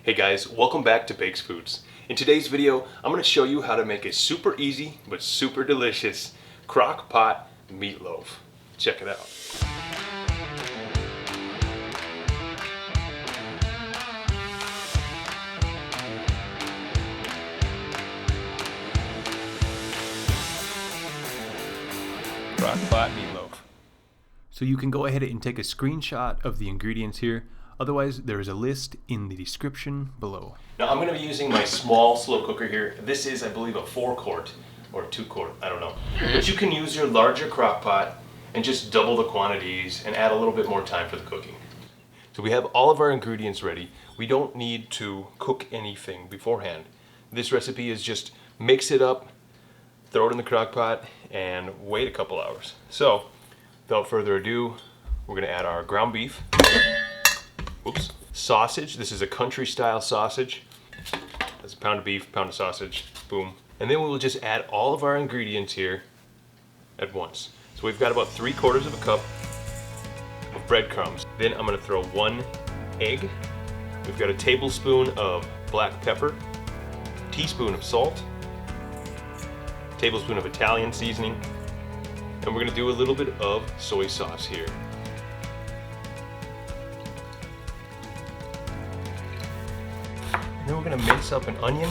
Hey guys, welcome back to Bakes Foods. In today's video, I'm going to show you how to make a super easy but super delicious crock pot meatloaf. Check it out. Crock pot meatloaf. So you can go ahead and take a screenshot of the ingredients here. Otherwise, there is a list in the description below. Now I'm going to be using my small slow cooker here. This is, I believe, a 4-quart or 2-quart, I don't know. But you can use your larger crock pot and just double the quantities and add a little bit more time for the cooking. So we have all of our ingredients ready. We don't need to cook anything beforehand. This recipe is just mix it up, throw it in the crock pot, and wait a couple hours. So without further ado, we're going to add our ground beef. Oops. Sausage. This is a country style sausage. That's a pound of beef, pound of sausage, boom. And then we will just add all of our ingredients here at once. So we've got about 3/4 of a cup of breadcrumbs. Then I'm going to throw 1 egg. We've got a tablespoon of black pepper, teaspoon of salt, tablespoon of Italian seasoning, and we're going to do a little bit of soy sauce here. Then we're going to mince up an onion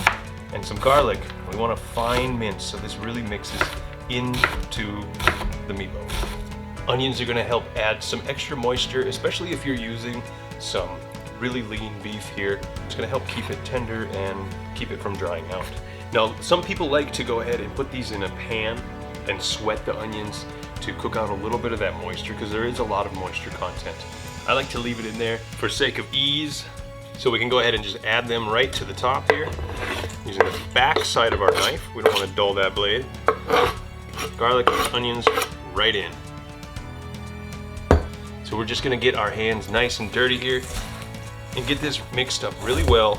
and some garlic. We want a fine mince so this really mixes into the meatloaf. Onions are going to help add some extra moisture, especially if you're using some really lean beef here. It's going to help keep it tender and keep it from drying out. Now, some people like to go ahead and put these in a pan and sweat the onions to cook out a little bit of that moisture because there is a lot of moisture content. I like to leave it in there for sake of ease. So we can go ahead and just add them right to the top here using the back side of our knife. We don't want to dull that blade. Garlic, onions, right in. So we're just going to get our hands nice and dirty here and get this mixed up really well.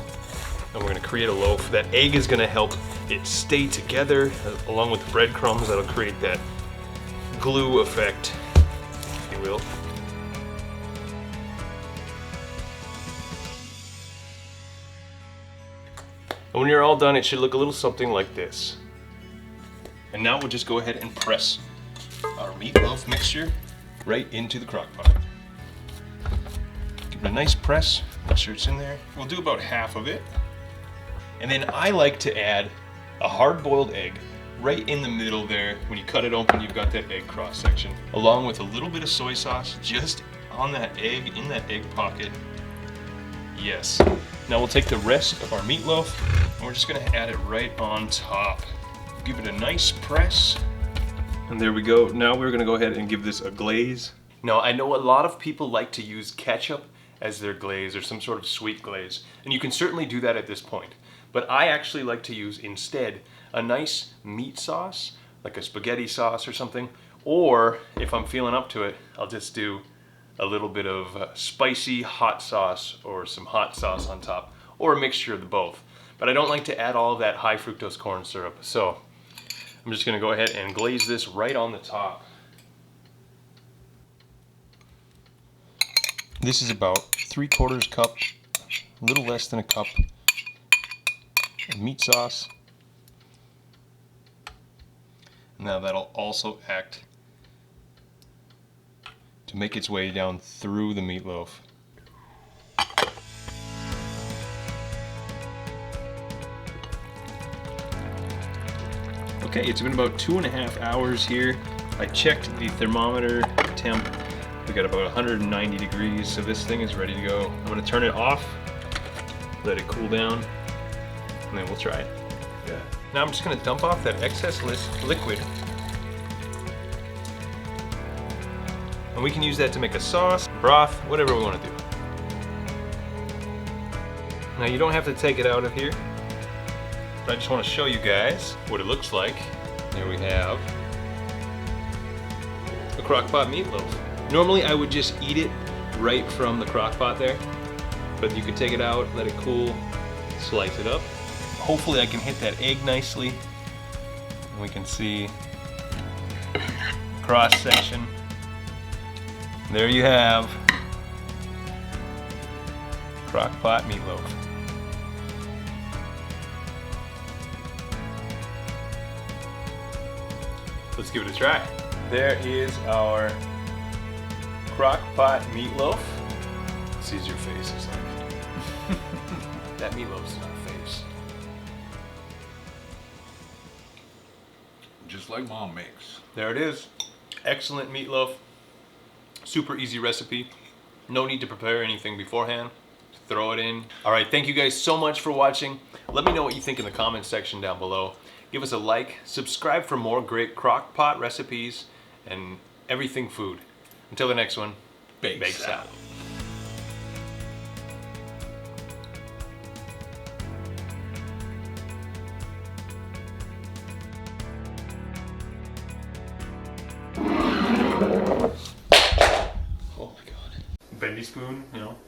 And we're going to create a loaf. That egg is going to help it stay together along with the breadcrumbs. That'll create that glue effect, if you will. And when you're all done, it should look a little something like this. And now we'll just go ahead and press our meatloaf mixture right into the crock pot. Give it a nice press, make sure it's in there. We'll do about half of it. And then I like to add a hard-boiled egg right in the middle there. When you cut it open, you've got that egg cross section, along with a little bit of soy sauce just on that egg, in that egg pocket. Yes. Now we'll take the rest of our meatloaf and we're just going to add it right on top. Give it a nice press. And there we go. Now we're going to go ahead and give this a glaze. Now I know a lot of people like to use ketchup as their glaze or some sort of sweet glaze. And you can certainly do that at this point. But I actually like to use instead a nice meat sauce, like a spaghetti sauce or something. Or if I'm feeling up to it, I'll just do a little bit of spicy hot sauce or some hot sauce on top, or a mixture of the both. But I don't like to add all of that high fructose corn syrup, so I'm just gonna go ahead and glaze this right on the top. This is about 3/4 cup, a little less than a cup of meat sauce. Now that'll also act to make its way down through the meatloaf. Okay, it's been about 2.5 hours here. I checked the thermometer temp. We got about 190 degrees, so this thing is ready to go. I'm gonna turn it off, let it cool down, and then we'll try it. Yeah. Now I'm just gonna dump off that excess liquid. And we can use that to make a sauce, broth, whatever we want to do. Now you don't have to take it out of here. But I just want to show you guys what it looks like. Here we have a crock-pot meatloaf. Normally I would just eat it right from the crock-pot there. But you can take it out, let it cool, slice it up. Hopefully I can hit that egg nicely. And we can see cross section. There you have crock pot meatloaf. Let's give it a try. There is our Crockpot meatloaf. Sees your face, it's like that meatloaf's not a face. Just like Mom makes. There it is. Excellent meatloaf. Super easy recipe. No need to prepare anything beforehand. Throw it in. All right, thank you guys so much for watching. Let me know what you think in the comments section down below. Give us a like, subscribe for more great crock-pot recipes and everything food. Until the next one, bake salad. Oh my God. Bendy spoon, you know.